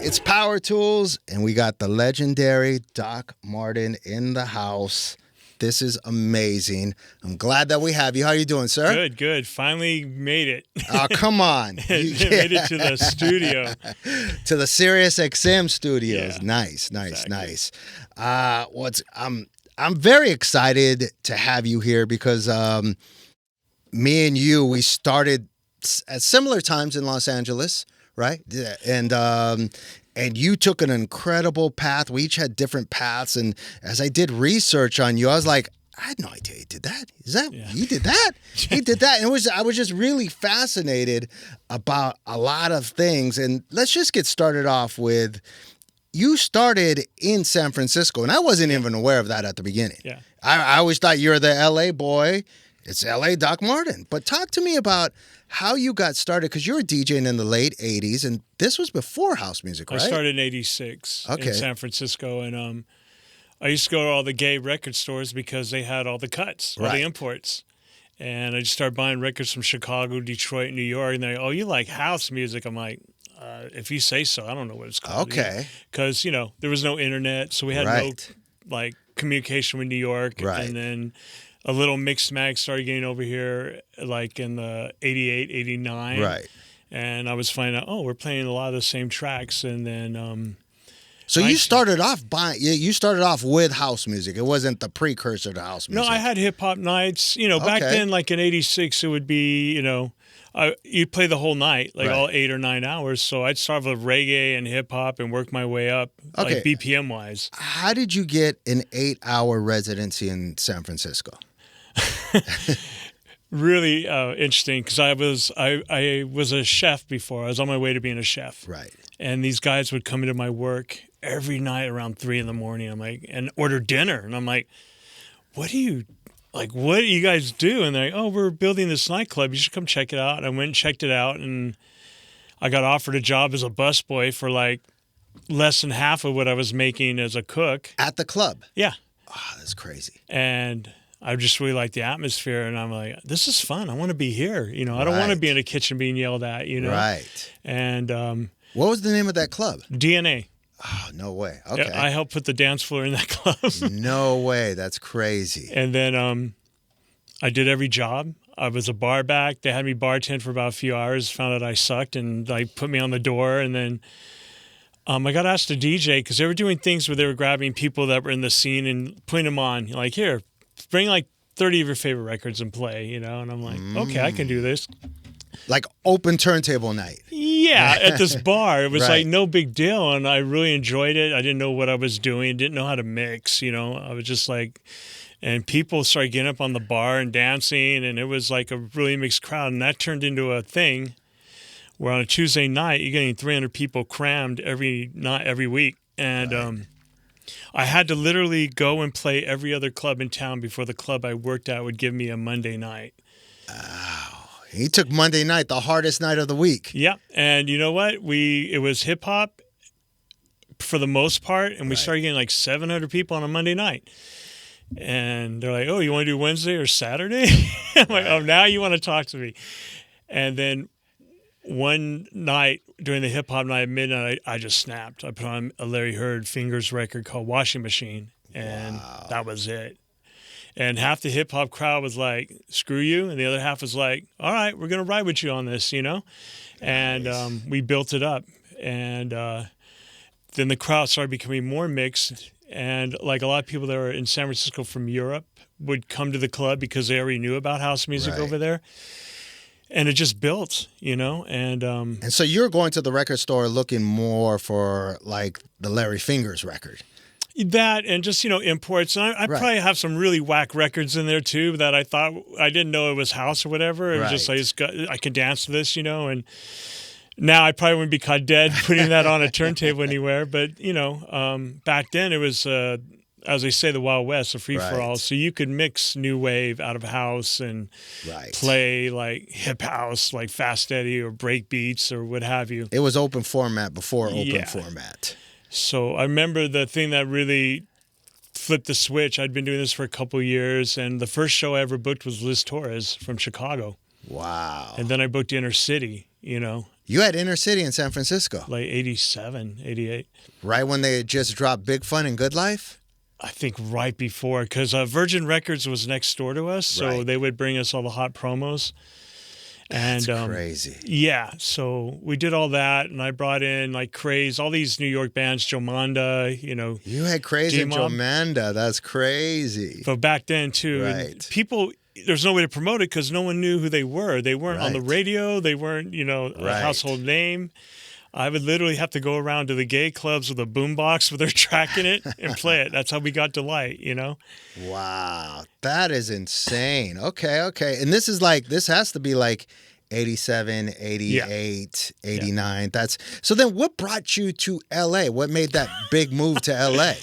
It's Powertools, and we got the legendary Doc Martin in the house. This is amazing. I'm glad that we have you. How are you doing, sir? Good, good. Finally made it. Oh, come on. Made it to the studio. To the Sirius XM studios. Yeah, nice. exactly. I'm very excited to have you here because me and you, we started at similar times in Los Angeles, right? And you took an incredible path. We each had different paths. And as I did research on you, I was like, I had no idea he did that. You did that? He did that. And I was just really fascinated about a lot of things. And let's just get started off with, you started in San Francisco. And I wasn't even aware of that at the beginning. Yeah. I always thought you're the LA boy. It's LA Doc Martin. But talk to me about how you got started, because you were DJing in the late 80s, and this was before house music, right? I started in 86 in San Francisco, and I used to go to all the gay record stores because they had all the cuts, all the imports. And I just started buying records from Chicago, Detroit, New York, and they're like, oh, you like house music? I'm like, if you say so. I don't know what it's called. Okay. Because, there was no internet, so we had no, communication with New York. Right. And then a little mixed mag started getting over here like in the 88, 89. Right. And I was finding out, we're playing a lot of the same tracks. And then so you started off with house music. It wasn't the precursor to house music. No, I had hip hop nights. Back then, like in 86, it would be, you'd play the whole night, like all 8 or 9 hours. So I'd start with reggae and hip hop and work my way up, like BPM wise. How did you get an 8-hour residency in San Francisco? Really interesting, because I was a chef before. I was on my way to being a chef. Right. And these guys would come into my work every night around 3 a.m. I'm like, and order dinner. And I'm like, what do you guys do? And they're like, oh, we're building this nightclub. You should come check it out. And I went and checked it out, and I got offered a job as a busboy for like less than half of what I was making as a cook. At the club? Yeah. Oh, that's crazy. And I just really like the atmosphere, and I'm like, this is fun. I want to be here. I don't want to be in a kitchen being yelled at, Right. And what was the name of that club? DNA. Oh, no way. Okay. I helped put the dance floor in that club. No way. That's crazy. And then I did every job. I was a bar back. They had me bartend for about a few hours, found out I sucked, and put me on the door. And then I got asked to DJ because they were doing things where they were grabbing people that were in the scene and putting them on. Like, here, bring like 30 of your favorite records and play, And I'm like, okay, I can do this. Like open turntable night. Yeah, at this bar. It was like no big deal, and I really enjoyed it. I didn't know what I was doing, didn't know how to mix, I was just like, and people started getting up on the bar and dancing, and it was like a really mixed crowd, and that turned into a thing where on a Tuesday night, you're getting 300 people crammed every night, every week. And I had to literally go and play every other club in town before the club I worked at would give me a Monday night. He took Monday night, the hardest night of the week. Yeah, and you know what? It was hip hop for the most part, and we started getting like 700 people on a Monday night. And they're like, "Oh, you want to do Wednesday or Saturday?" I'm like, "Oh, now you want to talk to me?" And then one night during the hip hop night at midnight, I just snapped. I put on a Larry Heard Fingers record called "Washing Machine," and that was it. And half the hip hop crowd was like, screw you. And the other half was like, all right, we're going to ride with you on this, And we built it up. And then the crowd started becoming more mixed. And like a lot of people that were in San Francisco from Europe would come to the club because they already knew about house music over there. And it just built, And so you're going to the record store looking more for like the Larry Fingers record. That and just, imports. And I probably have some really whack records in there, too, that I thought I didn't know it was house or whatever. It was just I can dance to this, And now I probably wouldn't be caught dead putting that on a turntable anywhere. But, back then it was, as they say, the Wild West, a free-for-all. So you could mix new wave out of house and play like hip house, like Fast Eddie or break beats or what have you. It was open format before open format. So I remember the thing that really flipped the switch. I'd been doing this for a couple of years, and the first show I ever booked was Liz Torres from Chicago. Wow. And then I booked Inner City, you know, You had Inner City in San Francisco. like 87, 88. Right when they had just dropped Big Fun and Good Life? I think right before, because Virgin Records was next door to us, so Right. they would bring us all the hot promos. That's And crazy. yeah, so we did all that, and I brought in like Craze, all these New York bands, Jomanda, you know. You had Crazy and J-Mob. Jomanda. That's crazy. But back then too, and Right. people, there's no way to promote it because no one knew who they were. They weren't on the Right. radio. They weren't, you know, a Right. household name. I would literally have to go around to the gay clubs with a boombox with their track in it and play it. That's how we got DEEE-LITE, you know? Wow. That is insane. Okay, okay. And this is like, this has to be like 87, 88, 89. That's so then what brought you to LA? What made that big move to LA?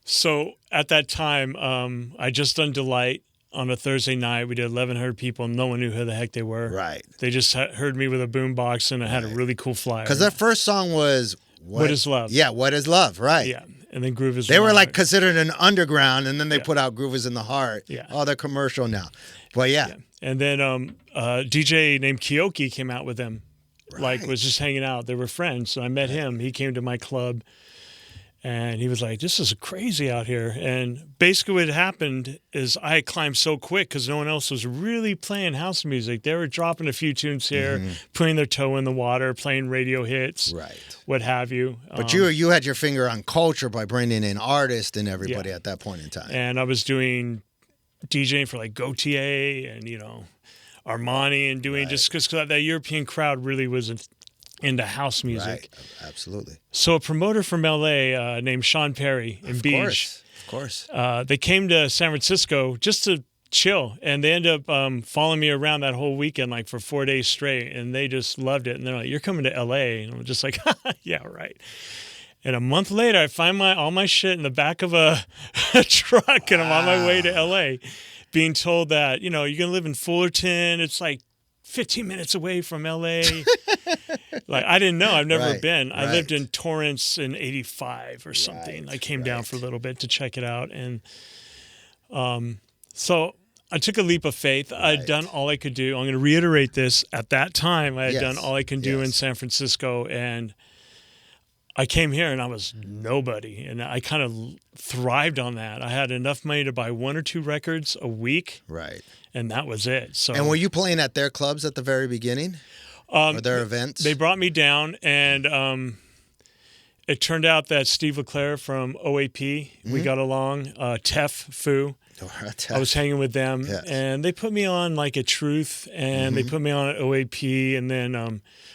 So at that time, I just done DEEE-LITE on a Thursday night. We did 1,100 people. No one knew who the heck they were. Right. They just heard me with a boombox, and I had a really cool flyer. Because that first song was What is Love? Yeah, What is Love? Right. Yeah. And then Groove is They were Wild. like considered an underground, and then they Yeah. put out Groove is in the Heart. Yeah. Oh, they're commercial now. But yeah. And then DJ named Kyoki came out with them. Like, Right. was just hanging out. They were friends. And I met him. He came to my club. And he was like, this is crazy out here. And basically what happened is I had climbed so quick because no one else was really playing house music. They were dropping a few tunes here, putting their toe in the water, playing radio hits, Right. what have you. But you had your finger on culture by bringing in artists and everybody at that point in time. And I was doing DJing for like Gautier and, you know, Armani and doing just because that European crowd really was into house music. Right. Absolutely. So a promoter from LA named Sean Perry in Beach, Of course. they came to San Francisco just to chill, and they ended up following me around that whole weekend, like for 4 days straight, and they just loved it. And they're like, "You're coming to LA?" And I'm just like, "Yeah, right." And a month later, I find all my shit in the back of a truck, and I'm on my way to LA, being told that, you know, you're gonna live in Fullerton. It's like 15 minutes away from LA. Like, I didn't know. I've never Right, been. I lived right. in Torrance in 85 or something. Right, I came down for a little bit to check it out. And so I took a leap of faith. I'd done all I could do. I'm going to reiterate this. At that time, I had Yes, done all I can do in yes. San Francisco. And I came here and I was nobody. And I kind of thrived on that. I had enough money to buy 1 or 2 records a week. Right. And that was it. So, And were you playing at their clubs at the very beginning? Or their events? they brought me down, and it turned out that Steve LeClaire from OAP, we got along. Tef, Foo, I was hanging with them, Yes. and they put me on like at Truth, and they put me on at OAP, and then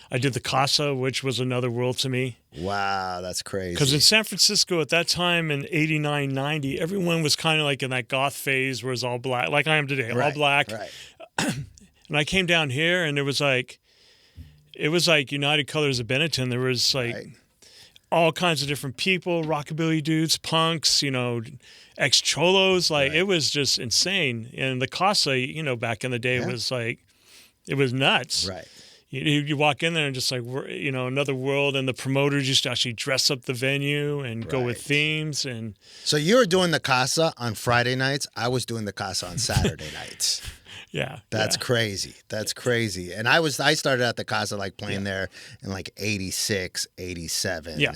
I did the Casa, which was another world to me. Wow, that's crazy. Because in San Francisco at that time in 89, 90, everyone was kind of like in that goth phase where it's all black, like I am today, all Right, black. Right. And I came down here, and it was like United Colors of Benetton. There was like Right. all kinds of different people, rockabilly dudes, punks, you know, ex-cholos. Like, it was just insane. And the Casa, you know, back in the day was like, it was nuts. Right. You walk in there and just like, you know, another world. And the promoters used to actually dress up the venue and go with Right. themes. And So you were doing the Casa on Friday nights. I was doing the Casa on Saturday nights. yeah. That's yeah. crazy. That's crazy. And I started at the Casa like playing there in like 86, 87. Yeah.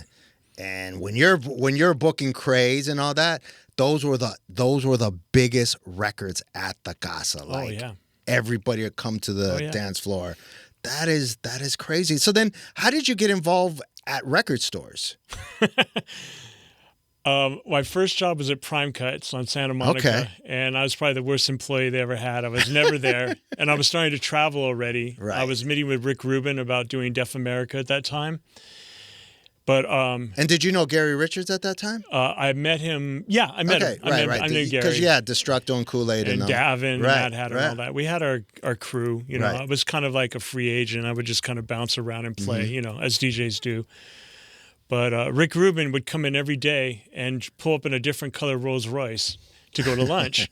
And when you're booking Craze and all that, those were the biggest records at the Casa. Like yeah. everybody would come to the yeah. dance floor. That is crazy. So then how did you get involved at record stores? My first job was at Prime Cuts on Santa Monica, Okay. and I was probably the worst employee they ever had. I was never there, and I was starting to travel already. Right. I was meeting with Rick Rubin about doing Deaf America at that time. But And did you know Gary Richards at that time? I met him. Yeah, I met him. Right. I knew Gary. Because Destructo and Kool-Aid and all- Davin and Right, Mad Hatter and all that. We had our crew. You know, Right. I was kind of like a free agent. I would just kind of bounce around and play, you know, as DJs do. But Rick Rubin would come in every day and pull up in a different color Rolls Royce to go to lunch.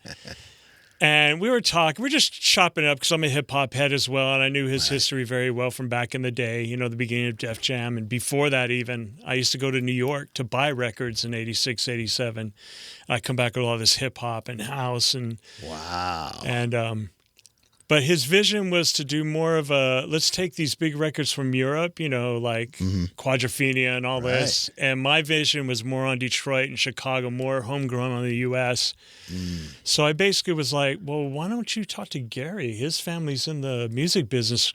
And we were just chopping it up because I'm a hip hop head as well. And I knew his history very well from back in the day, you know, the beginning of Def Jam. And before that, even, I used to go to New York to buy records in 86, 87. I come back with all this hip hop and house and, Wow. and, But his vision was to do more of a, let's take these big records from Europe, you know, like Quadrophenia and all this. And my vision was more on Detroit and Chicago, more homegrown on the U.S. So I basically was like, well, why don't you talk to Gary? His family's in the music business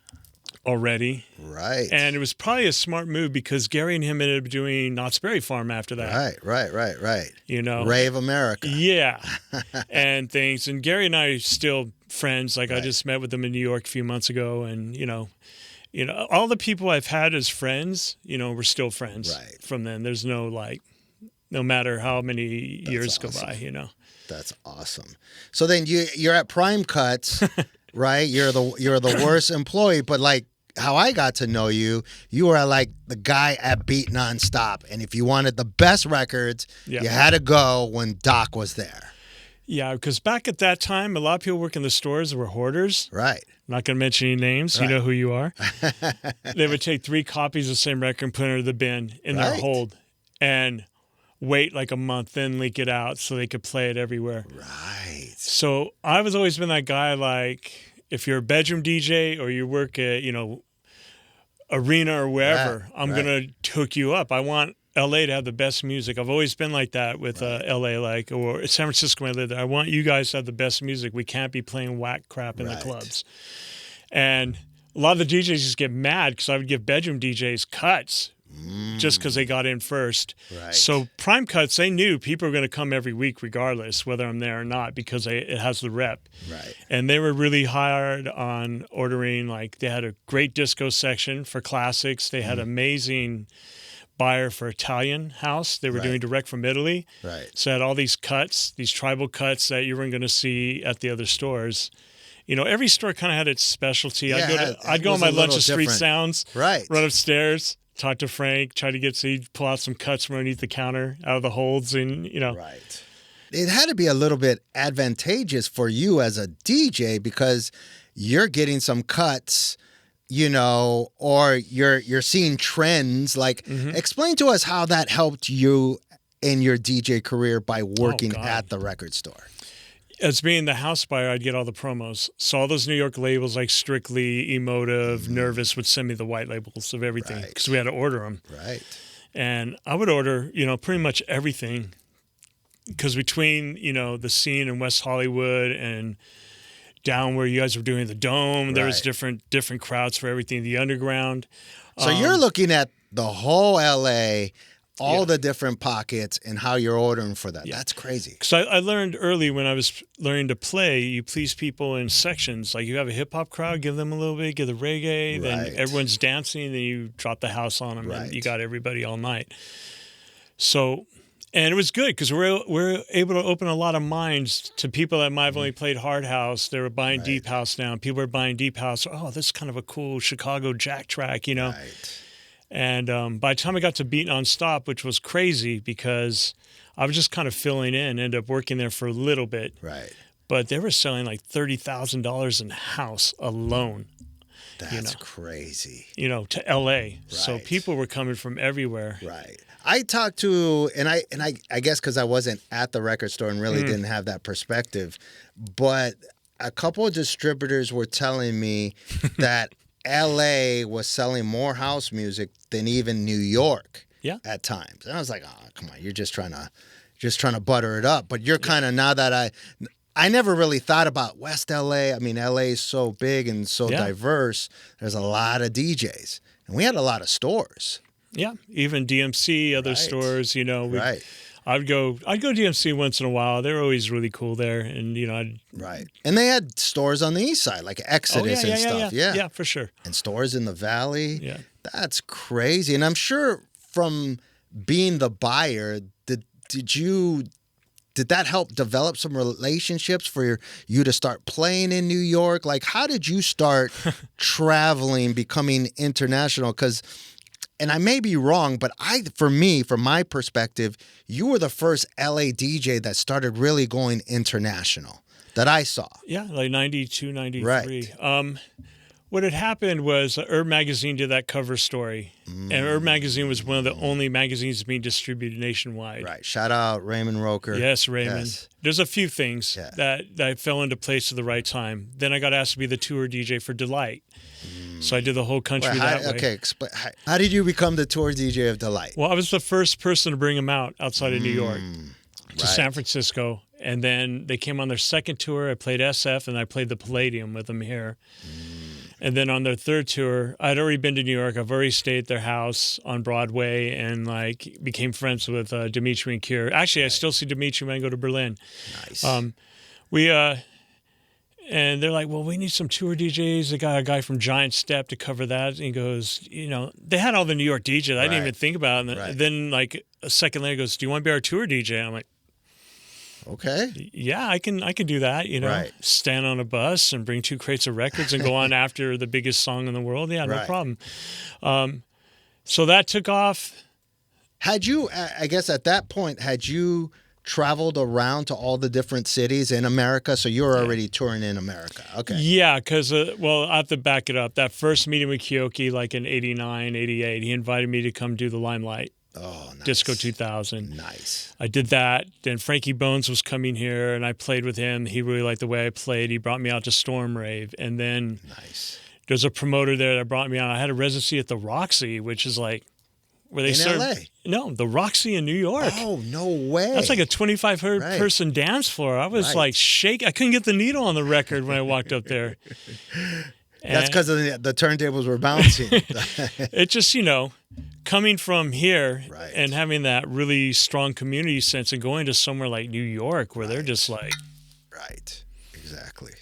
already. Right. And it was probably a smart move because Gary and him ended up doing Knott's Berry Farm after that. Right. You know, Rave America. Yeah. And things. And Gary and I are still friends. Like I just met with them in New York a few months ago. And, you know, all the people I've had as friends, you know, we're still friends from then. There's no like, no matter how many years go by, you know. That's awesome. So then you're at Prime Cuts, right? You're the worst employee, but like how I got to know you, you were like the guy at Beat Nonstop, and if you wanted the best records, you had to go when Doc was there. Yeah, because back at that time, a lot of people working the stores were hoarders. Right. I'm not going to mention any names. You know who you are. They would take 3 copies of the same record and put it in the bin in their hold and wait like a month, then leak it out so they could play it everywhere. Right. So I've always been that guy, like, if you're a bedroom DJ or you work at, you know, arena or wherever, I'm going to hook you up. I want LA to have the best music. I've always been like that with LA, like, or San Francisco when I lived there. I want you guys to have the best music. We can't be playing whack crap in the clubs. And a lot of the DJs just get mad because I would give bedroom DJs cuts just because they got in first. Right. So Prime Cuts, they knew people were going to come every week regardless whether I'm there or not because it has the rep. Right. And they were really hard on ordering. Like they had a great disco section for classics. They had amazing buyer for Italian house. They were doing direct from Italy. Right. So had all these cuts, these tribal cuts that you weren't going to see at the other stores. You know, every store kind of had its specialty. I'd go on my lunch of Street Sounds, run upstairs, talk to Frank, try to get pull out some cuts from underneath the counter out of the holds, and you know. Right. It had to be a little bit advantageous for you as a DJ because you're getting some cuts, you know, or you're seeing trends. Like, explain to us how that helped you in your DJ career by working at the record store. As being the house buyer, I'd get all the promos. So all those New York labels like Strictly, Emotive, Nervous would send me the white labels of everything because we had to order them. Right. And I would order, you know, pretty much everything because between, you know, the scene in West Hollywood and down where you guys were doing the Dome, there was different crowds for everything, the underground. So you're looking at the whole LA, all the different pockets and how you're ordering for that. That's crazy. Because I learned early when I was learning to play, you please people in sections. Like you have a hip-hop crowd, give them a little bit, give the reggae, then everyone's dancing, then you drop the house on them, and you got everybody all night. So, and it was good because we're able to open a lot of minds to people that might have only played hard house. They were buying deep house now. People are buying deep house. Oh, this is kind of a cool Chicago jack track, you know? Right. And by the time I got to Beat Nonstop, which was crazy because I was just kind of filling in, ended up working there for a little bit. Right. But they were selling like $30,000 in house alone. That's crazy. You know, to LA. Right. So people were coming from everywhere. Right. I talked to, and I guess because I wasn't at the record store and really didn't have that perspective, but a couple of distributors were telling me that LA was selling more house music than even New York at times. And I was like, oh, come on, you're just trying to butter it up. But you're kind of, now that I never really thought about West LA. I mean, LA is so big and so diverse. There's a lot of DJs. And we had a lot of stores. Yeah, even DMC, other stores, you know. I'd go DMC once in a while. They're always really cool there, and you know, and they had stores on the east side, like Exodus and stuff. Yeah, for sure. And stores in the valley. Yeah, that's crazy. And I'm sure from being the buyer, did that help develop some relationships for you to start playing in New York? Like, how did you start traveling, becoming international? Because, and I may be wrong, but from my perspective, you were the first LA DJ that started really going international that I saw. Yeah, like 92, 93. Right. What had happened was Herb Magazine did that cover story, and Herb Magazine was one of the only magazines being distributed nationwide. Right. Shout out Raymond Roker. Yes, Raymond. Yes. There's a few things that fell into place at the right time. Then I got asked to be the tour DJ for DEEE-LITE. So I did the whole country that way. Okay, how did you become the tour DJ of DEEE-LITE? Well, I was the first person to bring them out outside of New York to San Francisco. And then they came on their second tour. I played SF, and I played the Palladium with them here. And then on their third tour, I'd already been to New York. I've already stayed at their house on Broadway and like became friends with Dimitri and Kier. Actually, I still see Dimitri when I go to Berlin. Nice. And they're like, well, we need some tour DJs. They got a guy from Giant Step to cover that. And he goes, they had all the New York DJs. I didn't even think about it. And then like a second later, he goes, do you want to be our tour DJ? I'm like, okay. Yeah, I can do that, stand on a bus and bring 2 crates of records and go on after the biggest song in the world. Yeah, no problem. So that took off. Had you, I guess at that point, had you traveled around to all the different cities in America? So you were already touring in America. Okay. Yeah, because, I have to back it up. That first meeting with Kyoki, like in 89, 88, he invited me to come do the Limelight. Oh, nice. Disco 2000. Nice. I did that. Then Frankie Bones was coming here, and I played with him. He really liked the way I played. He brought me out to Storm Rave. And then there's a promoter there that brought me out. I had a residency at the Roxy, which is like where they serve. LA? No, the Roxy in New York. Oh, no way. That's like a 25-person dance floor. I was like shaking. I couldn't get the needle on the record when I walked up there. That's because the turntables were bouncing. It just, coming from here and having that really strong community sense and going to somewhere like New York where they're just like... Right. Exactly.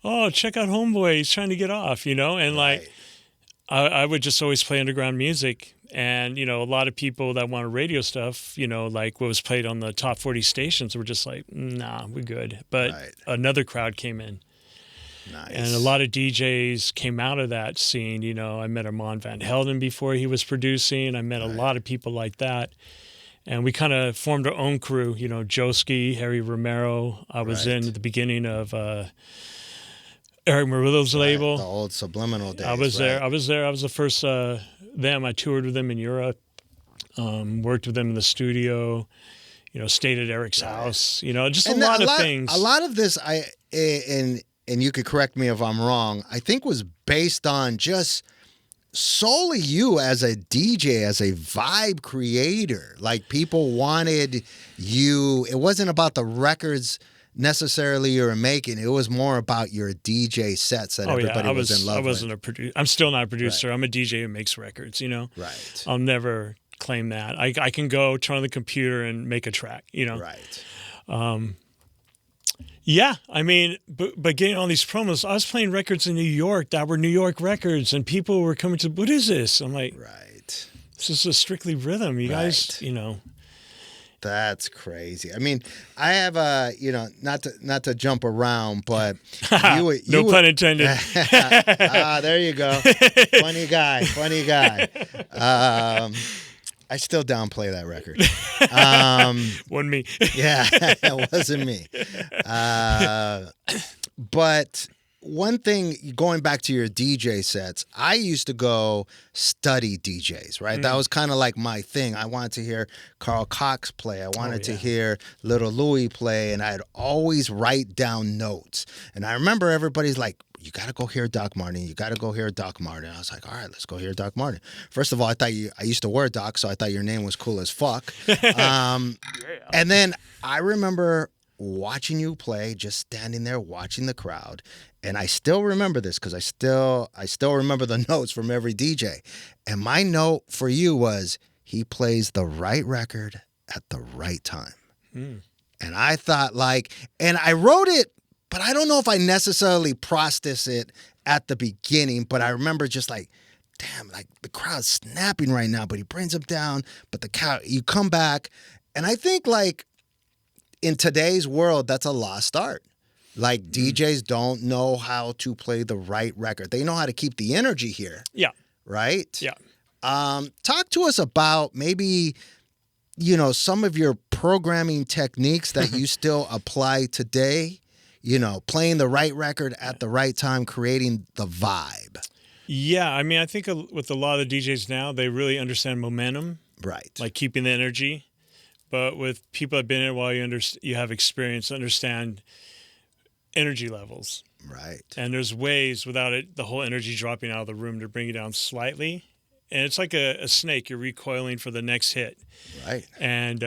Oh, check out Homeboy. He's trying to get off, And like, I would just always play underground music. And, a lot of people that wanted radio stuff, like what was played on the top 40 stations were just like, nah, we're good. But another crowd came in. Nice. And a lot of DJs came out of that scene. I met Armand Van Helden before he was producing. I met a lot of people like that. And we kind of formed our own crew, Joski, Harry Romero. I was in at the beginning of Eric Murillo's label. The old Subliminal days. I was there. I was the first them. I toured with them in Europe, worked with them in the studio, stayed at Eric's house, just a lot of things. A lot of this, and you could correct me if I'm wrong, I think was based on just solely you as a DJ, as a vibe creator. Like people wanted you. It wasn't about the records necessarily you were making. It was more about your DJ sets that everybody was in love with. I wasn't a producer. I'm still not a producer. I'm a DJ who makes records, Right. I'll never claim that. I can go turn on the computer and make a track, Right. Yeah, I mean, but getting all these promos, I was playing records in New York that were New York records, and people were coming to, what is this? I'm like, this is a Strictly Rhythm. You guys, That's crazy. I mean, I have not to jump around, but no pun intended. There you go. Funny guy. I still downplay that record. Wasn't me. Yeah, it wasn't me. But one thing, going back to your DJ sets, I used to go study DJs, right? That was kind of like my thing. I wanted to hear Carl Cox play. I wanted to hear Little Louie play, and I'd always write down notes. And I remember everybody's like, you got to go hear Doc Martin. You got to go hear Doc Martin. I was like, all right, let's go hear Doc Martin. First of all, I used to wear Doc, so I thought your name was cool as fuck. And then I remember watching you play, just standing there watching the crowd. And I still remember this because I still remember the notes from every DJ. And my note for you was, he plays the right record at the right time. And I thought and I wrote it, but I don't know if I necessarily processed it at the beginning, but I remember just like, damn, like the crowd's snapping right now, but he brings them down, but you come back. And I think like in today's world, that's a lost art. Like DJs don't know how to play the right record. They know how to keep the energy here. Yeah. Right? Yeah. Talk to us about maybe, some of your programming techniques that you still apply today. playing the right record at the right time, creating the vibe. Yeah, I mean, I think with a lot of the DJs now, they really understand momentum, Right. like keeping the energy. But with people that have been in it while you have experience, understand energy levels. Right. And there's ways without the whole energy dropping out of the room to bring it down slightly. And it's like a snake. You're recoiling for the next hit. Right. And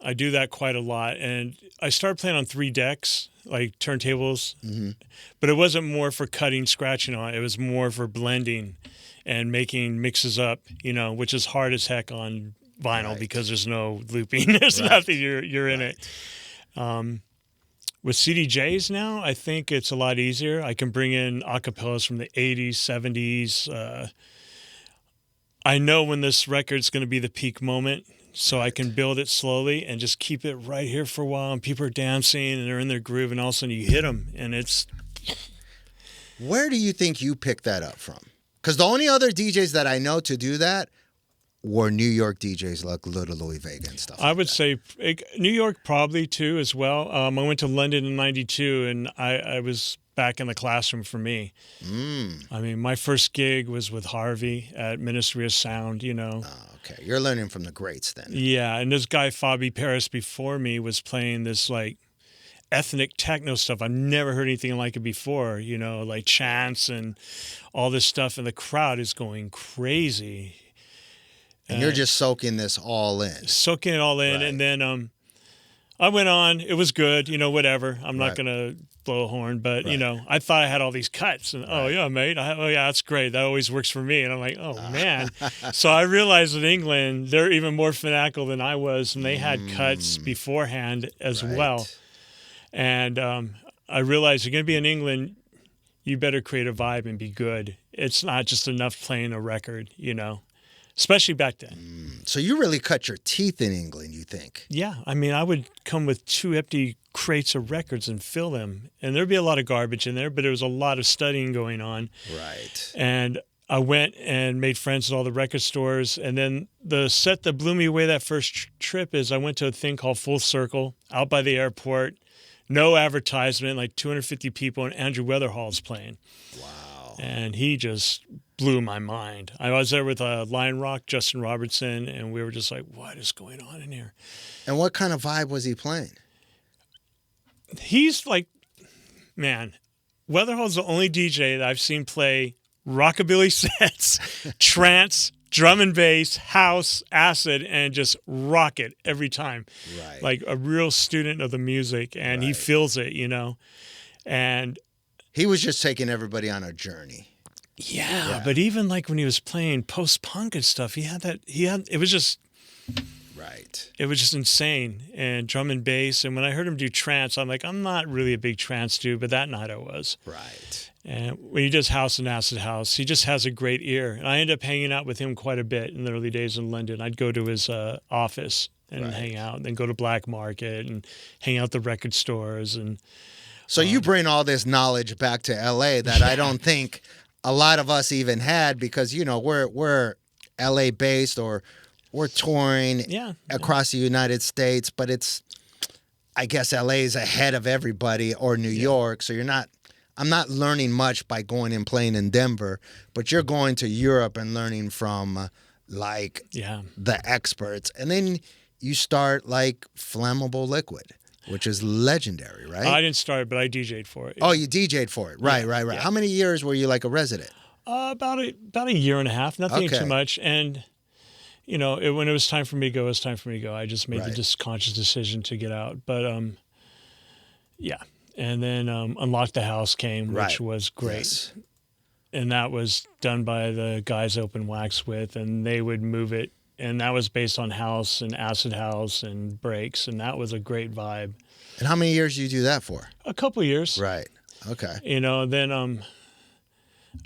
I do that quite a lot. And I started playing on 3 decks, like turntables. Mm-hmm. But it wasn't more for cutting, scratching on it. It was more for blending and making mixes up, which is hard as heck on vinyl because there's no looping. There's nothing. You're in it. With CDJs now, I think it's a lot easier. I can bring in acapellas from the 80s, 70s. I know when this record's going to be the peak moment, so I can build it slowly and just keep it right here for a while. And people are dancing and they're in their groove, and all of a sudden you hit them, and it's... Where do you think you picked that up from? Because the only other DJs that I know to do that were New York DJs like Little Louis Vega and stuff. I would say New York probably too as well. I went to London in '92, and I was back in the classroom for me. I mean, my first gig was with Harvey at Ministry of Sound. Oh, okay, you're learning from the greats then. Yeah, and this guy Fabi Paris before me was playing this like ethnic techno stuff. I've never heard anything like it before. Like chants and all this stuff, and the crowd is going crazy. And you're just soaking this all in. Soaking it all in. Right. And then I went on. It was good, whatever. I'm not going to blow a horn, but, I thought I had all these cuts. And, oh, yeah, mate. Oh, yeah, that's great. That always works for me. And I'm like, oh, man. So I realized in England, they're even more fanatical than I was, and they had cuts beforehand as well. And I realized you're going to be in England, you better create a vibe and be good. It's not just enough playing a record, Especially back then. So you really cut your teeth in England, you think? Yeah. I mean, I would come with 2 empty crates of records and fill them. And there'd be a lot of garbage in there, but there was a lot of studying going on. Right. And I went and made friends at all the record stores. And then the set that blew me away that first trip is I went to a thing called Full Circle out by the airport. No advertisement, like 250 people, and Andrew Weatherall's playing. Wow. And he just blew my mind. I was there with Lion Rock, Justin Robertson, and we were just like, what is going on in here? And what kind of vibe was he playing? He's like, man, Weatherall's the only DJ that I've seen play rockabilly sets, trance, drum and bass, house, acid, and just rock it every time. Right. Like a real student of the music, and he feels it, And he was just taking everybody on a journey. Yeah, but even like when he was playing post-punk and stuff, it was just insane, and drum and bass. And when I heard him do trance, I'm like, I'm not really a big trance dude, but that night I was. Right. And when he does house and acid house, he just has a great ear. And I ended up hanging out with him quite a bit in the early days in London. I'd go to his office and hang out, and then go to Black Market and hang out at the record stores. And so you bring all this knowledge back to LA that I don't think a lot of us even had, because we're LA based, or we're touring across the United States, but I guess LA is ahead of everybody, or New York. So I'm not learning much by going and playing in Denver, but you're going to Europe and learning from the experts. And then you start like Flammable Liquid, which is legendary, right? I didn't start, but I DJ'd for it. Oh, you DJ'd for it. Right. Yeah. How many years were you like a resident? About a year and a half. Nothing too much. And, when it was time for me to go, it was time for me to go. I just made the conscious decision to get out. But, And then Unlock the House came, which was great. Yes. And that was done by the guys I opened Wax with, and they would move it. And that was based on house and acid house and breaks, and that was a great vibe. And how many years did you do that for? A couple of years. Right. Okay. Then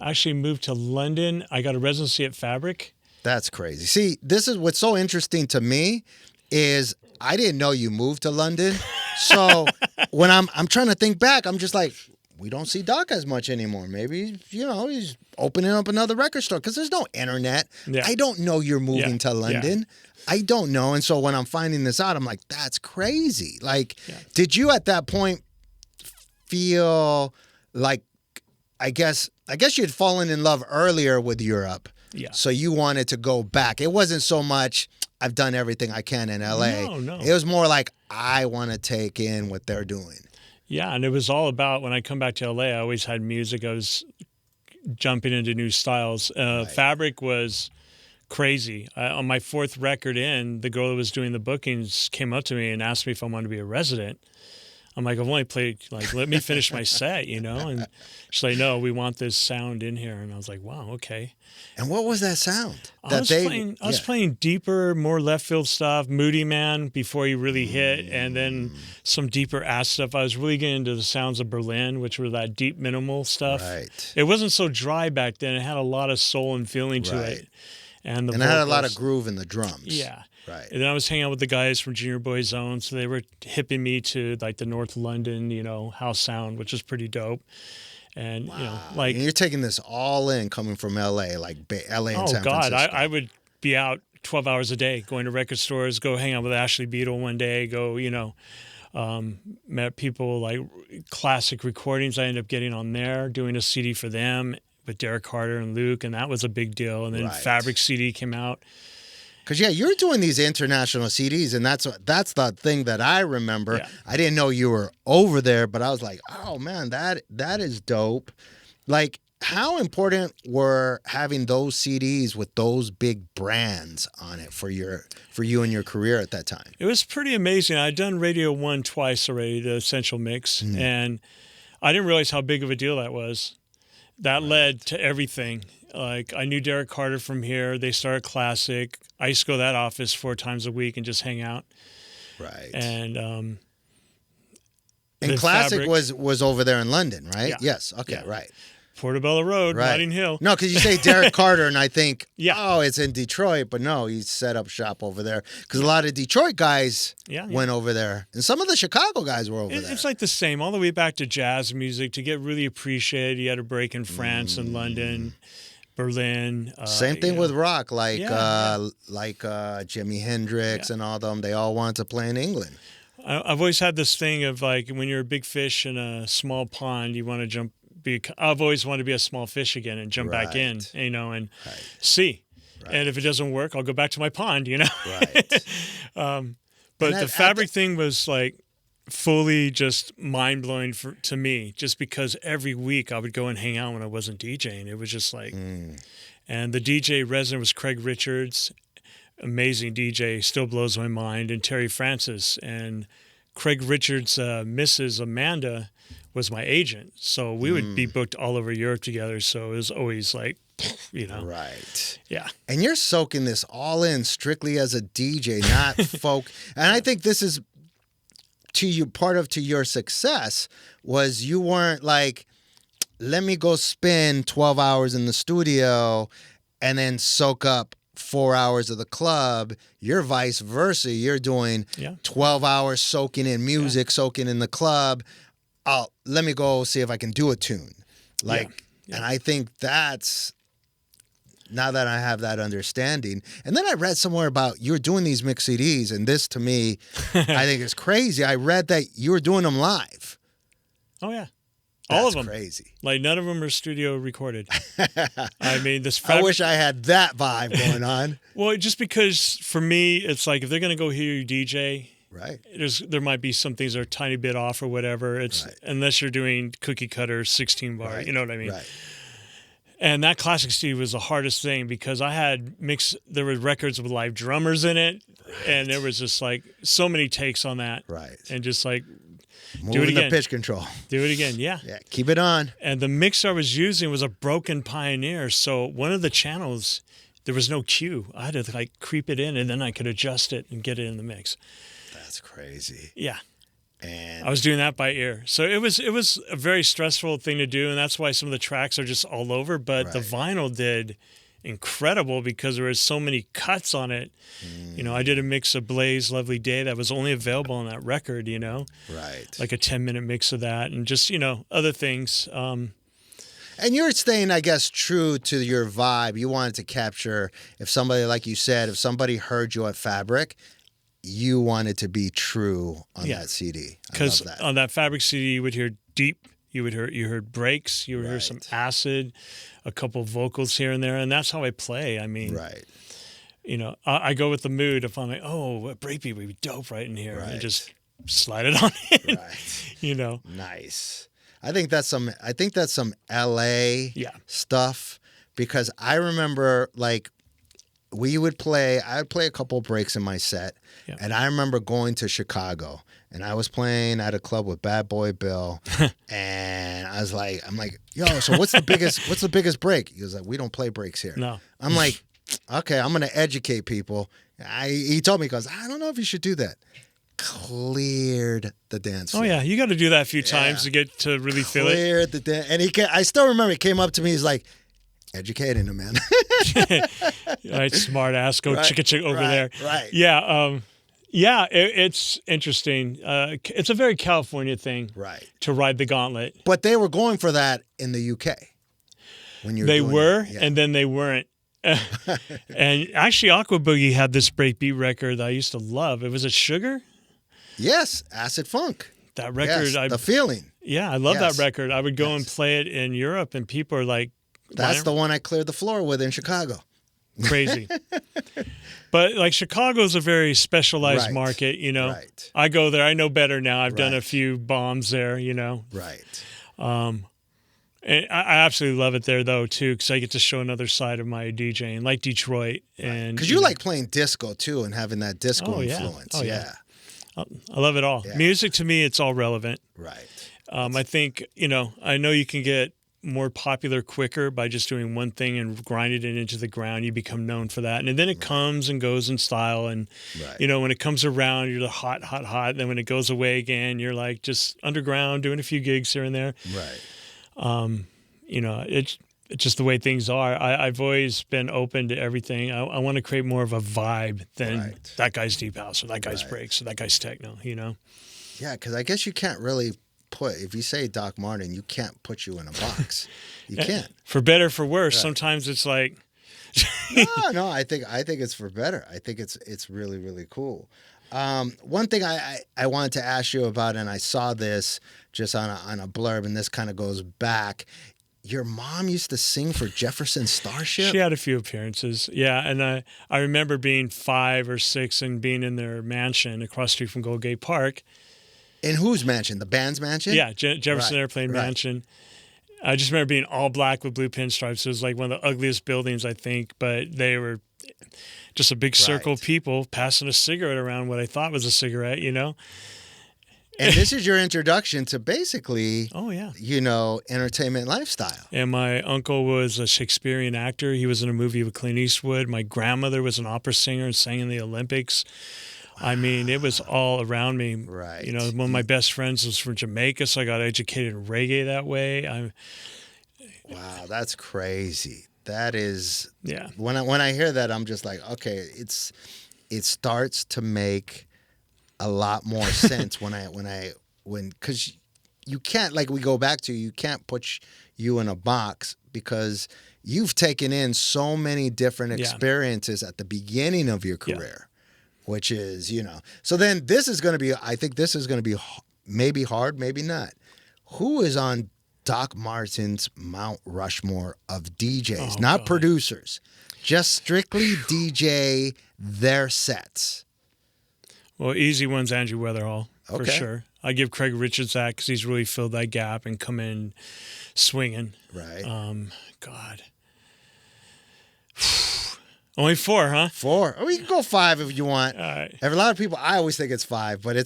I actually moved to London. I got a residency at Fabric. That's crazy. See, this is what's so interesting to me is I didn't know you moved to London. So when I'm trying to think back, I'm just like, we don't see Doc as much anymore. Maybe, he's opening up another record store because there's no internet. Yeah. I don't know you're moving to London. Yeah. I don't know. And so when I'm finding this out, I'm like, that's crazy. Like, did you at that point feel like, I guess you'd fallen in love earlier with Europe. Yeah. So you wanted to go back. It wasn't so much, I've done everything I can in LA. No. It was more like, I want to take in what they're doing. Yeah, and it was all about, when I come back to LA, I always had music. I was jumping into new styles. Fabric was crazy. On my fourth record in, the girl that was doing the bookings came up to me and asked me if I wanted to be a resident. I'm like, I've only played, like, let me finish my set, you know? And she's like, no, we want this sound in here. And I was like, wow, okay. And what was that sound? I was playing deeper, more left field stuff, Moody Man before he really hit, and then some deeper ass stuff. I was really getting into the sounds of Berlin, which were that deep minimal stuff. Right. It wasn't so dry back then. It had a lot of soul and feeling to it. And it had a lot of groove in the drums. Yeah. Right. And then I was hanging out with the guys from Junior Boy Zone, so they were hipping me to like the North London, house sound, which is pretty dope. And and you're taking this all in, coming from LA, like LA and San God, Francisco. I would be out 12 hours a day, going to record stores, go hang out with Ashley Beadle one day, met people like classic recordings I ended up getting on there, doing a CD for them with Derek Carter and Luke, and that was a big deal. And then Fabric CD came out. Because, you're doing these international CDs, and that's the thing that I remember. Yeah. I didn't know you were over there, but I was like, oh, man, that is dope. Like, how important were having those CDs with those big brands on it for you and your career at that time? It was pretty amazing. I'd done Radio 1 twice already, the Essential Mix, and I didn't realize how big of a deal that was. That led to everything. Like, I knew Derek Carter from here. They started Classic. I used to go to that office 4 times a week and just hang out. Right. And Classic was over there in London, right? Yeah. Yes. Okay, right. Portobello Road, Notting Hill. No, because you say Derek Carter, and I think, it's in Detroit. But no, he set up shop over there. Because a lot of Detroit guys went over there. And some of the Chicago guys were over there. It's like the same, all the way back to jazz music. To get really appreciated, you had to break in France and London, Berlin. Same thing with rock, like Jimi Hendrix and all them. They all wanted to play in England. I've always had this thing of, like, when you're a big fish in a small pond, you want to jump. I've always wanted to be a small fish again and jump back in, and see. Right. And if it doesn't work, I'll go back to my pond, Right. But the Fabric thing was like fully just mind blowing to me, just because every week I would go and hang out when I wasn't DJing. It was just like, and the DJ resident was Craig Richards, amazing DJ, still blows my mind, and Terry Francis. And Craig Richards' Mrs. Amanda was my agent, so we would be booked all over Europe together. So it was always like, right, yeah. And you're soaking this all in strictly as a DJ, not folk. And I think this is part of your success was you weren't like, let me go spend 12 hours in the studio and then soak up 4 hours of the club. You're vice versa. You're doing 12 hours soaking in music, soaking in the club. Let me go see if I can do a tune. And I think that's, now that I have that understanding. And then I read somewhere about you were doing these mix CDs, and this to me, I think is crazy. I read that you were doing them live. Oh, yeah. That's all of them. Crazy. Like, none of them are studio recorded. I mean, I wish I had that vibe going on. Well, just because for me, it's like, if they're going to go hear you DJ, right, there might be some things that are a tiny bit off or whatever. It's unless you're doing cookie cutter 16 bar, you know what I mean? Right. And that Classic CD was the hardest thing, because I had there were records with live drummers in it, and there was just like so many takes on that. Right. And just like, do it again. The pitch control. Do it again, yeah. Yeah, keep it on. And the mixer I was using was a broken Pioneer, so one of the channels, there was no cue. I had to like creep it in, and then I could adjust it and get it in the mix. That's crazy. Yeah. And I was doing that by ear. So it was a very stressful thing to do, and that's why some of the tracks are just all over. But the vinyl did incredible, because there was so many cuts on it. I did a mix of Blaze Lovely Day that was only available on that record, Right. Like a 10-minute mix of that, and just, other things. And you're staying, I guess, true to your vibe. You wanted to capture, if somebody, like you said, if somebody heard you at Fabric, you wanted to be true on that CD. Because on that Fabric CD, you would hear deep. You heard breaks. You would hear some acid, a couple vocals here and there, and that's how I play. I mean, right. I go with the mood. If I'm like, oh, a breakbeat would be dope right in here, Right. and just slide it on in. Right. Nice. I think that's some LA stuff, because I remember like I would play a couple breaks in my set, and I remember going to Chicago, and I was playing at a club with Bad Boy Bill, and I'm like, yo, so what's the biggest break? He was like, we don't play breaks here. No. I'm like, okay, I'm gonna educate people. He told me, he goes, I don't know if you should do that. Cleared the dance floor. Oh yeah, you got to do that a few times to get to really feel it. Cleared the dance, and I still remember he came up to me. He's like, educating him, man. Right, smart ass, go chicka over there. Right. Yeah, it's interesting. It's a very California thing, right, to ride the gauntlet. But they were going for that in the UK. They were, and then they weren't. And actually, Aqua Boogie had this breakbeat record that I used to love. It was a Sugar. Yes, Acid Funk. That record, yes, the feeling. Yeah, I love that record. I would go and play it in Europe, and people are like, "That's the one I cleared the floor with in Chicago." Crazy. But like Chicago's a very specialized market, Right. I go there. I know better now. I've done a few bombs there, Right. And I absolutely love it there though too, because I get to show another side of my DJing, like Detroit, and because you like playing disco too, and having that disco influence. Oh yeah. I love it all. Yeah. Music to me, it's all relevant. Right. I think I know you can get more popular quicker by just doing one thing and grinding it into the ground. You become known for that, and then it comes and goes in style. And when it comes around, you're the hot. Then when it goes away again, you're like just underground doing a few gigs here and there. Right. It's just the way things are. I've always been open to everything. I want to create more of a vibe than that guy's deep house or that guy's breaks or that guy's techno. Yeah, because I guess you can't really if you say Doc Martin, you can't put you in a box. You can't. For better, for worse. Sometimes it's like. No. I think it's for better. I think it's really, really cool. One thing I wanted to ask you about, and I saw this just on a blurb, and this kind of goes back. Your mom used to sing for Jefferson Starship? She had a few appearances, yeah. And I remember being 5 or 6 and being in their mansion across the street from Goldgate Park. In whose mansion? The band's mansion? Yeah, Jefferson Airplane Mansion. I just remember being all black with blue pinstripes. It was like one of the ugliest buildings, I think, but they were just a big circle of people passing a cigarette around, what I thought was a cigarette, And this is your introduction to basically, entertainment lifestyle. And my uncle was a Shakespearean actor. He was in a movie with Clint Eastwood. My grandmother was an opera singer and sang in the Olympics. I mean, it was all around me. Right. One of my best friends was from Jamaica, so I got educated in reggae that way. Wow, that's crazy. That is. Yeah. When I hear that, I'm just like, okay, it starts to make a lot more sense because you can't, like we go back to, you can't put you in a box because you've taken in so many different experiences at the beginning of your career. Which is, So then this is going to be, I think this is going to be maybe hard, maybe not. Who is on Doc Martin's Mount Rushmore of DJs, not producers, just strictly DJ their sets? Well, easy one's Andrew Weatherall, for sure. I give Craig Richards that because he's really filled that gap and come in swinging. Right. God. Only 4, huh? 4. Or we can go 5 if you want. All right. A lot of people, I always think it's 5, but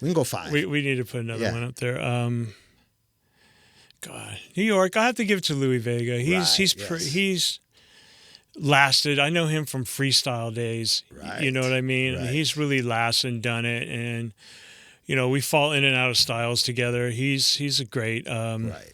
we can go 5. We need to put another one up there. God, New York. I have to give it to Louis Vega. He's lasted. I know him from freestyle days. Right. You know what I mean? Right. He's really lasted and done it, and we fall in and out of styles together. He's a great. Right.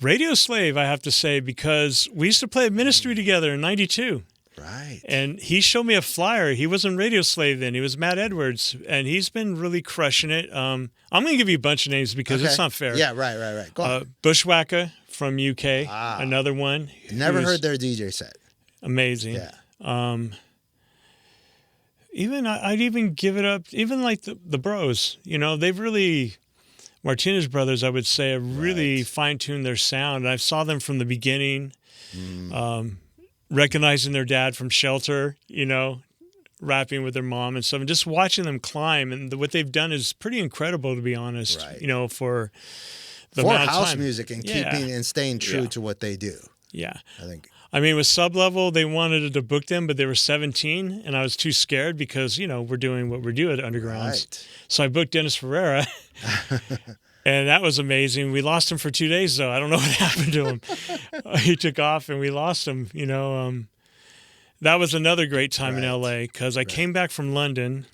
Radio Slave, I have to say, because we used to play at Ministry together in '92. Right. And he showed me a flyer. He wasn't Radio Slave then. He was Matt Edwards, and he's been really crushing it. I'm going to give you a bunch of names because it's not fair. Yeah, right. Go on. Bushwhacker from UK, another one. Never heard their DJ set. Amazing. Yeah. I'd even give it up, even like the Bros. They've really Martinez Brothers, I would say, have really Right. fine-tuned their sound. And I saw them from the beginning, recognizing their dad from Shelter, rapping with their mom and stuff, and just watching them climb. And what they've done is pretty incredible, to be honest, Right. for the For amount of house time. music and Yeah. keeping and staying true Yeah. to what they do. Yeah. I think. I mean, with Sublevel, they wanted to book them, but they were 17, and I was too scared because, we're doing what we do at Undergrounds. Right. So I booked Dennis Ferreira, and that was amazing. We lost him for 2 days, though. I don't know what happened to him. He took off, and we lost him, That was another great time in Right. L.A. because I came back from London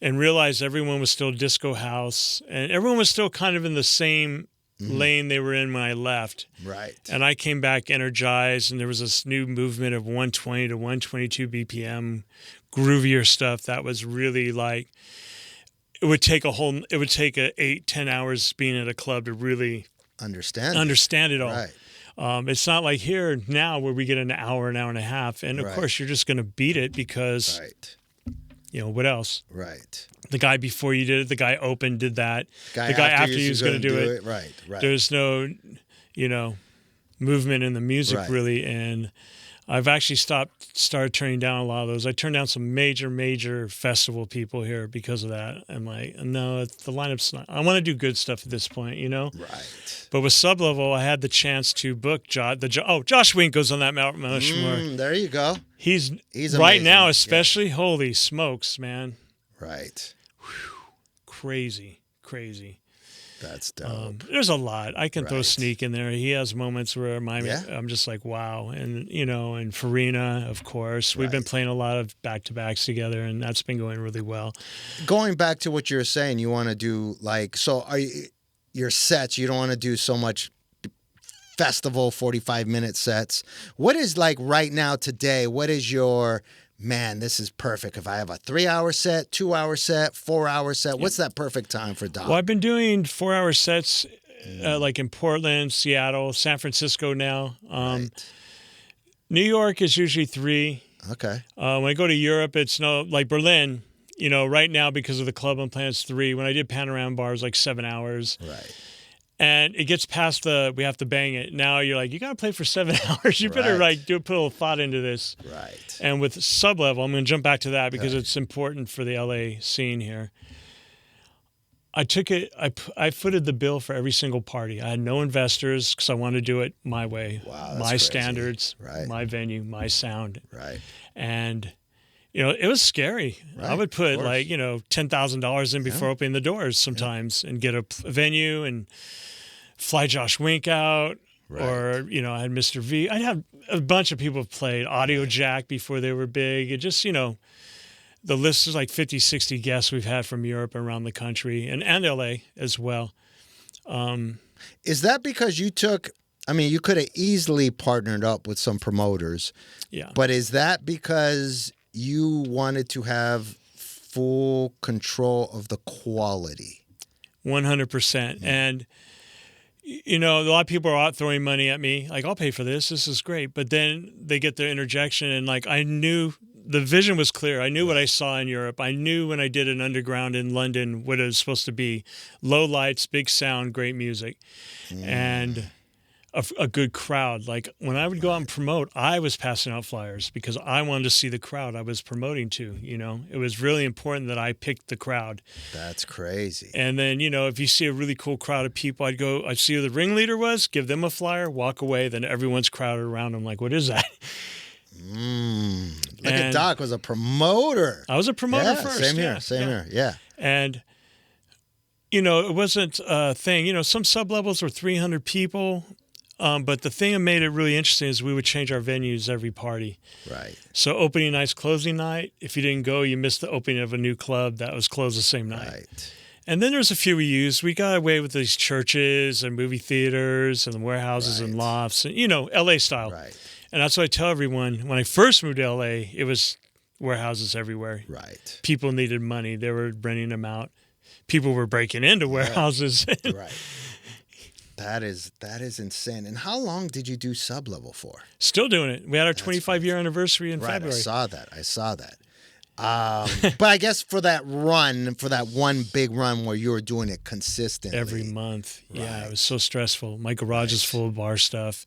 and realized everyone was still disco house, and everyone was still kind of in the same lane they were in when I left. Right. And I came back energized, and there was this new movement of 120 to 122 BPM, groovier stuff that was really like, it would take 8-10 hours being at a club to really Understand it all. Right. It's not like here now where we get an hour and a half. And of Right. course, you're just going to beat it because, Right. what else? Right. The guy before you did it, the guy did that. The guy after you was going to do it. Right. Right. There's no, movement in the music Right. really. And I've actually started turning down a lot of those. I turned down some major festival people here because of that. I'm like, no, the lineup's not. I want to do good stuff at this point, Right. But with Sublevel, I had the chance to book Josh Wink goes on that Mount Rushmore. There you go. He's He's right amazing. now, Yeah. especially. Holy smokes, man! Right. Crazy. That's dope. There's a lot. I can throw Right. Sneak in there. He has moments where Yeah. I'm just like, wow. And, and Farina, of course. We've been Right. playing a lot of back-to-backs together, and that's been going really well. Going back to what you're saying, you want to do your sets, you don't want to do so much festival 45-minute sets. What is like right now today? What is your, man, this is perfect. If I have a 3-hour set, 2-hour set, 4-hour set, what's that perfect time for Doc? Well, I've been doing 4-hour sets like in Portland, Seattle, San Francisco now. Right. New York is usually 3. Okay. When I go to Europe, it's like Berlin. Right now because of the club I'm playing, it's 3. When I did Panorama Bars, like 7 hours. Right. And it gets past we have to bang it. Now you're like, you got to play for 7 hours. You better Right. put a little thought into this. Right. And with Sublevel, I'm going to jump back to that because it's important for the LA scene here. I took it, I footed the bill for every single party. I had no investors because I wanted to do it my way, Wow, that's my crazy. standards, Right. my venue, my sound. Right. And, it was scary. Right, I would put of course. like, $10,000 in before opening the doors sometimes and get a venue and fly Josh Wink out. Right. Or, I had Mr. V. I'd have a bunch of people played Audio Jack before they were big. It just, the list is like 50, 60 guests we've had from Europe and around the country and LA as well. Is that because you could have easily partnered up with some promoters, Yeah. but is that because you wanted to have full control of the quality? 100%. And, a lot of people are out throwing money at me. Like, I'll pay for this. This is great. But then they get their interjection. And like, I knew the vision was clear. I knew what I saw in Europe. I knew when I did an underground in London, what it was supposed to be: low lights, big sound, great music, and a good crowd. Like when I would go out and promote, I was passing out flyers because I wanted to see the crowd I was promoting to. It was really important that I picked the crowd. That's crazy. And then, if you see a really cool crowd of people, I'd see who the ringleader was, give them a flyer, walk away. Then everyone's crowded around. I'm like, what is that? Look at Doc was a promoter. I was a promoter first. Same yeah, here. Same here. Yeah. And, it wasn't a thing. Some sublevels were 300 people. But the thing that made it really interesting is we would change our venues every party. Right. So opening night's closing night. If you didn't go, you missed the opening of a new club that was closed the same night. Right. And then there's a few we used. We got away with these churches and movie theaters and warehouses and Right. lofts, and LA style. Right. And that's what I tell everyone. When I first moved to LA, it was warehouses everywhere. Right. People needed money. They were renting them out. People were breaking into warehouses. Right. That is insane. And how long did you do Sublevel for? Still doing it. We had our 25-year anniversary in Right. February. I saw that. But I guess for that one big run where you were doing it consistently. Every month. Right. Yeah, it was so stressful. My garage is full of bar stuff.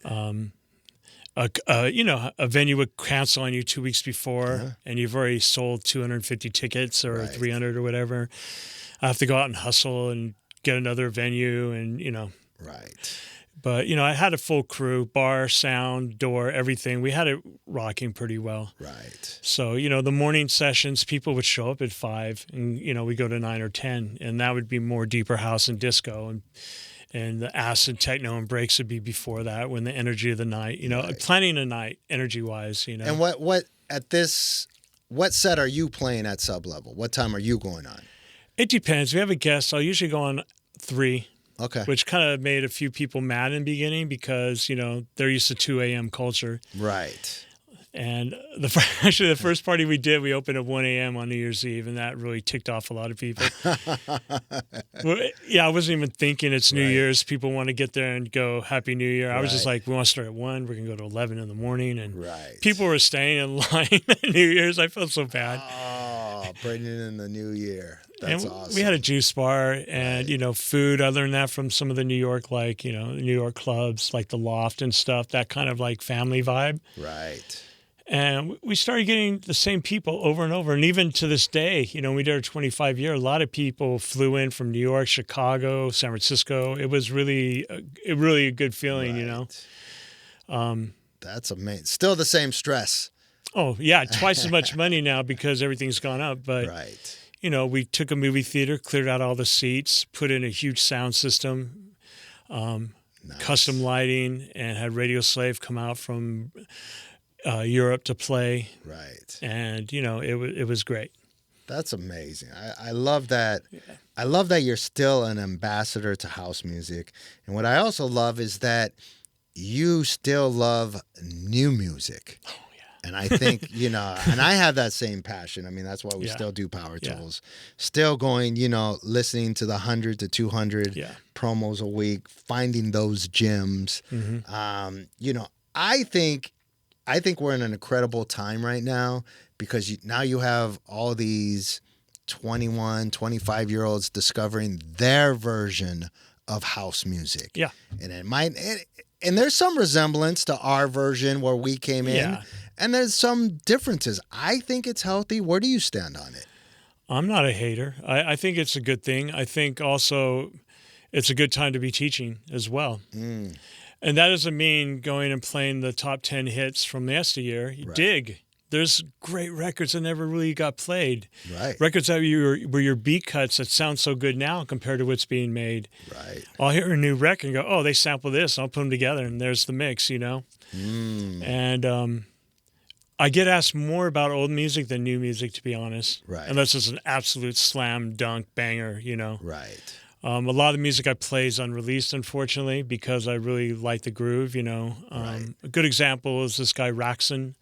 Right. A venue would cancel on you 2 weeks before, Uh-huh. and you've already sold 250 tickets or Right. 300 or whatever. I have to go out and hustle and get another venue, and Right. But I had a full crew, bar, sound, door, everything. We had it rocking pretty well. Right. So the morning sessions, people would show up at 5, and we go to 9 or 10, and that would be more deeper house and disco, and the acid techno and breaks would be before that, when the energy of the night, Right. planning a night energy wise, And what set are you playing at Sublevel? What time are you going on? It depends. We have a guest. I'll usually go on 3, Okay. which kind of made a few people mad in the beginning because, they're used to 2 a.m. culture. Right. And actually the first party we did, we opened at 1 a.m. on New Year's Eve, and that really ticked off a lot of people. Well, yeah, I wasn't even thinking it's New Right. Year's. People want to get there and go Happy New Year. I was just Right. like, we want to start at 1. We're going to go to 11 in the morning. And Right. people were staying in line at New Year's. I felt so bad. Oh, bringing in the new year. That's and awesome. we had a juice bar and, Right. food. I learned that from some of the New York, New York clubs, like the Loft and stuff, that kind of like family vibe. Right. And we started getting the same people over and over. And even to this day, we did our 25 year, a lot of people flew in from New York, Chicago, San Francisco. It was really a good feeling, Right. That's amazing. Still the same stress. Oh, yeah, twice as much money now because everything's gone up. But, Right. we took a movie theater, cleared out all the seats, put in a huge sound system, Nice. custom lighting, and had Radio Slave come out from Europe to play. Right. And, it was great. That's amazing. I love that. Yeah. I love that you're still an ambassador to house music. And what I also love is that you still love new music. Oh, yeah. And I think, and I have that same passion. I mean, that's why we Yeah. still do Powertools. Yeah. Still going, listening to the 100 to 200 Yeah. promos a week, finding those gems. Mm-hmm. I think we're in an incredible time right now because now you have all these 21, 25-year-olds discovering their version of house music. Yeah. And and there's some resemblance to our version where we came in. Yeah. And there's some differences. I think it's healthy. Where do you stand on it? I'm not a hater. I think it's a good thing. I think also it's a good time to be teaching as well. Mm. And that doesn't mean going and playing the top 10 hits from yesteryear. Right. Dig. There's great records that never really got played. Right. Records that were your beat cuts that sound so good now compared to what's being made. Right. I'll hear a new record and go, oh, they sample this. I'll put them together, and there's the mix, Mm. And I get asked more about old music than new music, to be honest. Right. Unless it's an absolute slam dunk banger, Right. A lot of the music I play is unreleased, unfortunately, because I really like the groove, Right. A good example is this guy, Raxon,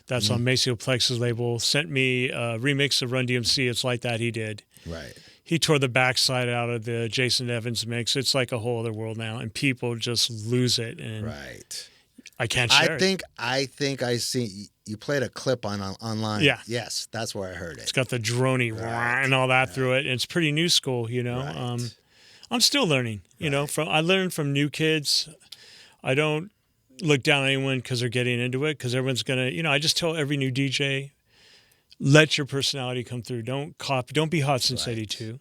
that's on Maceo Plex's label, sent me a remix of Run DMC. It's like that he did. Right. He tore the backside out of the Jason Evans mix. It's like a whole other world now, and people just lose it. And Right. I can't share it. I think I see you played a clip online. Yeah. Yes, that's where I heard it. It's got the droney Right. and all that through it. And it's pretty new school, Right. I'm still learning, Right. I learned from new kids. I don't look down on anyone because they're getting into it, because everyone's going to, I just tell every new DJ, let your personality come through. Don't copy. Don't be Hot Since Right. 82,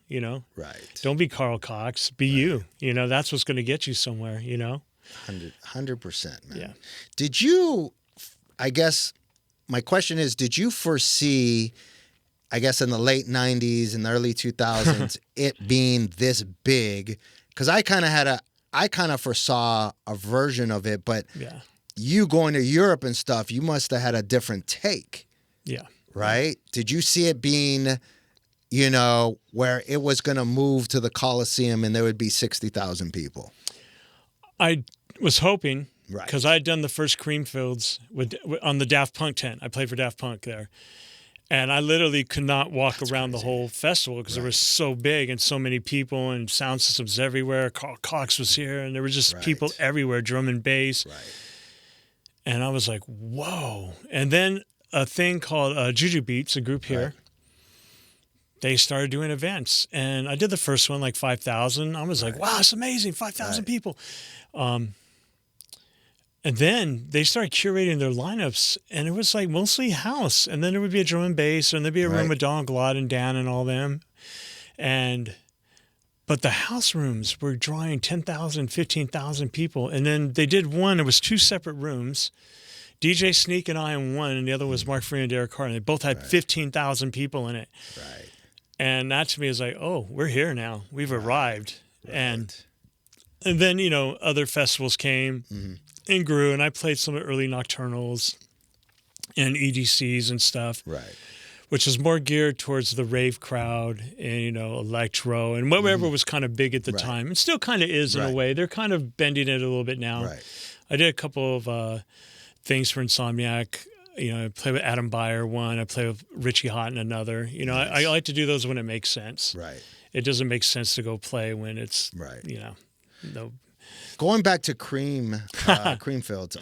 Right. Don't be Carl Cox. Be you. That's what's going to get you somewhere, 100%, man. Yeah. Did you, I guess, my question is, did you foresee, I guess in the late 90s and the early 2000s, it being this big? Because I kind of foresaw a version of it, but Yeah. you going to Europe and stuff, you must have had a different take, Yeah. right? Did you see it being, where it was going to move to the Coliseum and there would be 60,000 people? I was hoping, Right. because I had done the first Creamfields on the Daft Punk tent. I played for Daft Punk there. And I literally could not walk around the whole festival because it was so big and so many people and sound systems everywhere. Carl Cox was here, and there were just people everywhere, drum and bass. Right. And I was like, whoa. And then a thing called Juju Beats, a group here. Right. They started doing events, and I did the first one, like 5,000. I was like, wow, it's amazing, 5,000 people. And then they started curating their lineups, and it was like mostly house. And then there would be a drum and bass, and there'd be a room with Donald Glott and Dan and all them. But the house rooms were drawing 10,000, 15,000 people. And then they did one, it was 2 separate rooms. DJ Sneak and I in one, and the other was Mark Free and Derek Carter. They both had 15,000 people in it. Right. And that to me is like, oh, we're here now. We've arrived. Right. And then, other festivals came and grew, and I played some of the early nocturnals and EDCs and stuff. Right. Which is more geared towards the rave crowd and, electro and whatever was kind of big at the time. And still kind of is in a way. They're kind of bending it a little bit now. Right. I did a couple of things for Insomniac. I play with Adam Beyer one. I play with Richie Hott in another. I like to do those when it makes sense. Right. It doesn't make sense to go play when it's, no. Going back to Creamfields,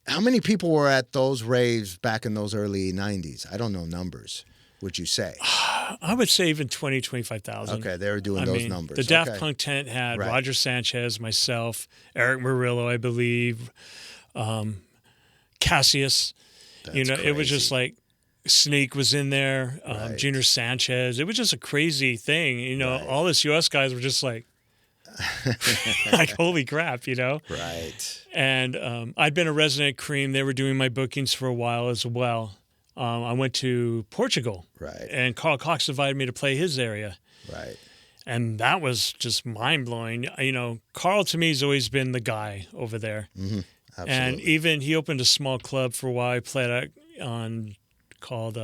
how many people were at those raves back in those early 90s? I don't know numbers, would you say? I would say even 20, 25,000. Okay, they were doing those numbers. The Daft Punk tent had Roger Sanchez, myself, Eric Murillo, I believe, Cassius. That's it was just like Sneak was in there, Right. Junior Sanchez. It was just a crazy thing. All this U.S. guys were just like, like, holy crap, Right. And I'd been a resident at Cream. They were doing my bookings for a while as well. I went to Portugal. Right. And Carl Cox invited me to play his area. Right. And that was just mind-blowing. Carl to me has always been the guy over there. Mm-hmm. Absolutely. And even he opened a small club for a while. I played called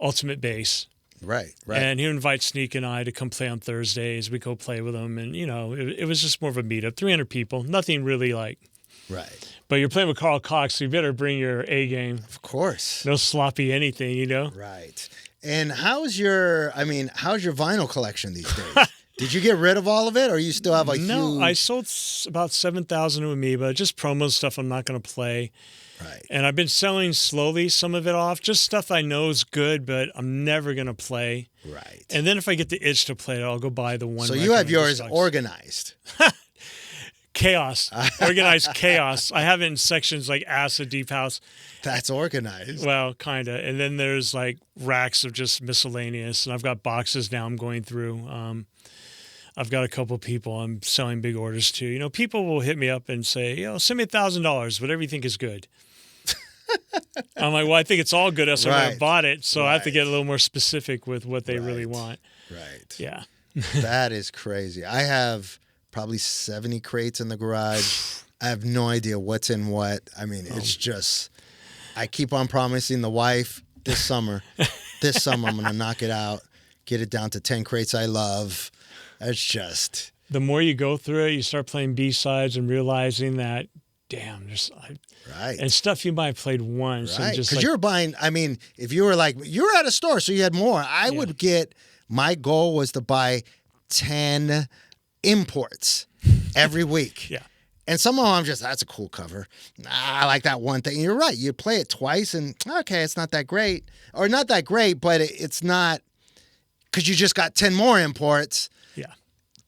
Ultimate Bass. Right. And he would invite Sneak and I to come play on Thursdays. We go play with him. And, it was just more of a meetup. 300 people. Nothing really like. Right. But you're playing with Carl Cox, so you better bring your A game. Of course. No sloppy anything, Right. And how's your vinyl collection these days? Did you get rid of all of it, or you still have huge... No, I sold about 7,000 to Amoeba, just promo stuff I'm not going to play. Right. And I've been selling slowly some of it off, just stuff I know is good, but I'm never going to play. Right. And then if I get the itch to play it, I'll go buy the one. So you have yours organized. Chaos. Organized chaos. I have it in sections like Acid, Deep House. That's organized. Well, kind of. And then there's like racks of just miscellaneous. And I've got boxes now I'm going through. I've got a couple people I'm selling big orders to. People will hit me up and say, send me $1,000, whatever you think is good. I'm like, well, I think it's all good. That's why I bought it. So I have to get a little more specific with what they really want. Right. Yeah. That is crazy. I have probably 70 crates in the garage. I have no idea what's in what. I mean, it's just, I keep on promising the wife this summer I'm going to knock it out, get it down to 10 crates I love. It's just... The more you go through it, you start playing B-sides and realizing that, damn, there's... Right. And stuff you might have played once. Right. Because you're buying, if you were like, you were at a store, so you had more. I would get, my goal was to buy 10 imports every week. Yeah. And some of them I'm just, that's a cool cover. I like that one thing. You're right. You play it twice and, okay, it's not that great. Or not that great, but it's not, because you just got 10 more imports. Yeah.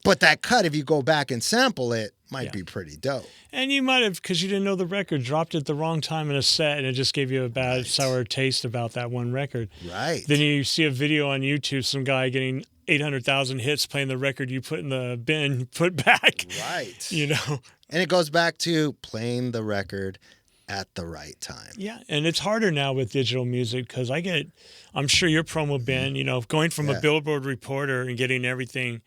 But that cut, if you go back and sample it, might be pretty dope. And you might have, because you didn't know the record, dropped it the wrong time in a set, and it just gave you a bad, sour taste about that one record. Right. Then you see a video on YouTube, some guy getting 800,000 hits playing the record you put in the bin, put back. Right. And it goes back to playing the record at the right time. Yeah, and it's harder now with digital music because I'm sure your promo bin, going from a Billboard reporter and getting everything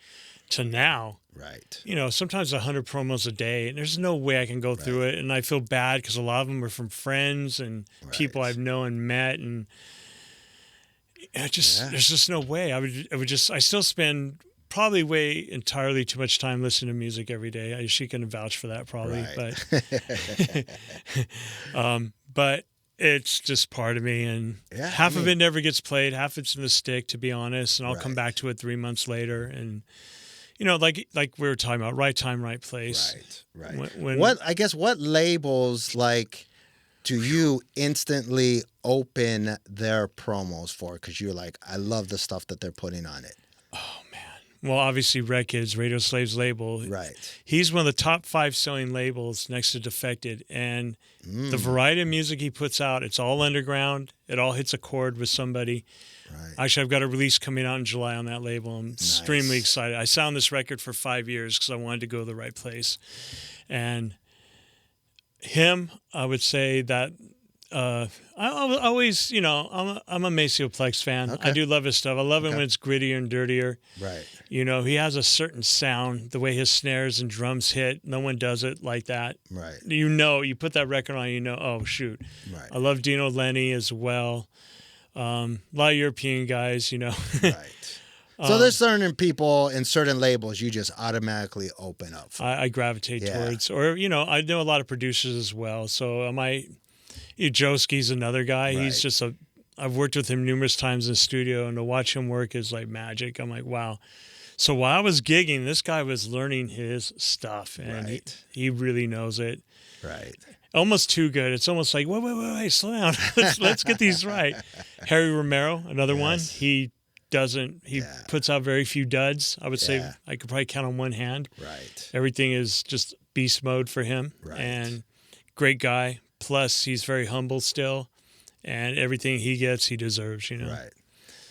to now. Right. Sometimes 100 promos a day, and there's no way I can go through it. And I feel bad because a lot of them are from friends and people I've known and met, and there's just no way. I still spend probably way entirely too much time listening to music every day. She can vouch for that probably, but it's just part of me, and half of it never gets played, half it's in the stick, to be honest, and I'll come back to it 3 months later, and like we were talking about, right time, right place. Right. What labels, like, do you instantly open their promos for? Because you're like, I love the stuff that they're putting on it. Oh, man. Well, obviously, Red Kid's Radio Slave's label. Right. He's one of the top 5 selling labels next to Defected. And the variety of music he puts out, it's all underground. It all hits a chord with somebody. Right. Actually, I've got a release coming out in July on that label. I'm extremely excited. I sound this record for 5 years because I wanted to go to the right place. And him, I would say that I always, I'm a Maceo Plex fan. Okay. I do love his stuff. I love it when it's grittier and dirtier. Right. He has a certain sound, the way his snares and drums hit. No one does it like that. Right. You put that record on, oh, shoot. Right. I love Dino Lenny as well. A lot of European guys, Right. So there's certain people in certain labels you just automatically open up for. I gravitate towards. Or, I know a lot of producers as well. So Joski's another guy. Right. He's just I've worked with him numerous times in the studio, and to watch him work is like magic. I'm like, wow. So while I was gigging, this guy was learning his stuff, and he really knows it. Right. Almost too good. It's almost like, wait, slow down. let's get these right. Harry Romero, another one. He puts out very few duds. I would say I could probably count on one hand. Right. Everything is just beast mode for him. Right. And great guy. Plus, he's very humble still. And everything he gets, he deserves, Right.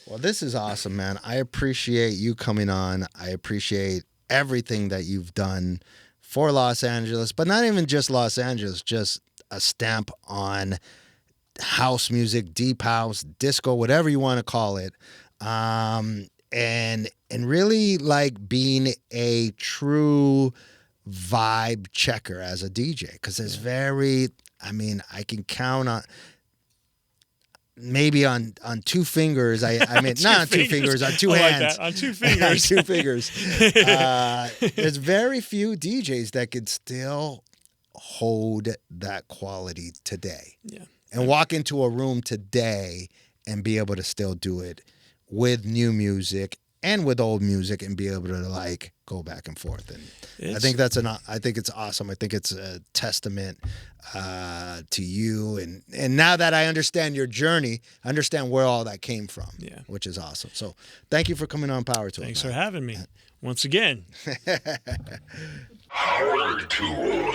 Well, this is awesome, man. I appreciate you coming on. I appreciate everything that you've done for Los Angeles, but not even just Los Angeles, just a stamp on house music, deep house, disco, whatever you want to call it. And really like being a true vibe checker as a DJ, because it's I can count on maybe on 2 fingers. I mean, not on 2 fingers, on 2 hands. Like that. On 2 fingers. On 2 fingers. There's very few DJs that could still hold that quality today. Yeah. And walk into a room today and be able to still do it with new music and with old music and be able to like go back and forth. And I think it's awesome. I think it's a testament to you. And now that I understand your journey, I understand where all that came from, which is awesome. So thank you for coming on Powertools. Thanks for having me once again. Powertools.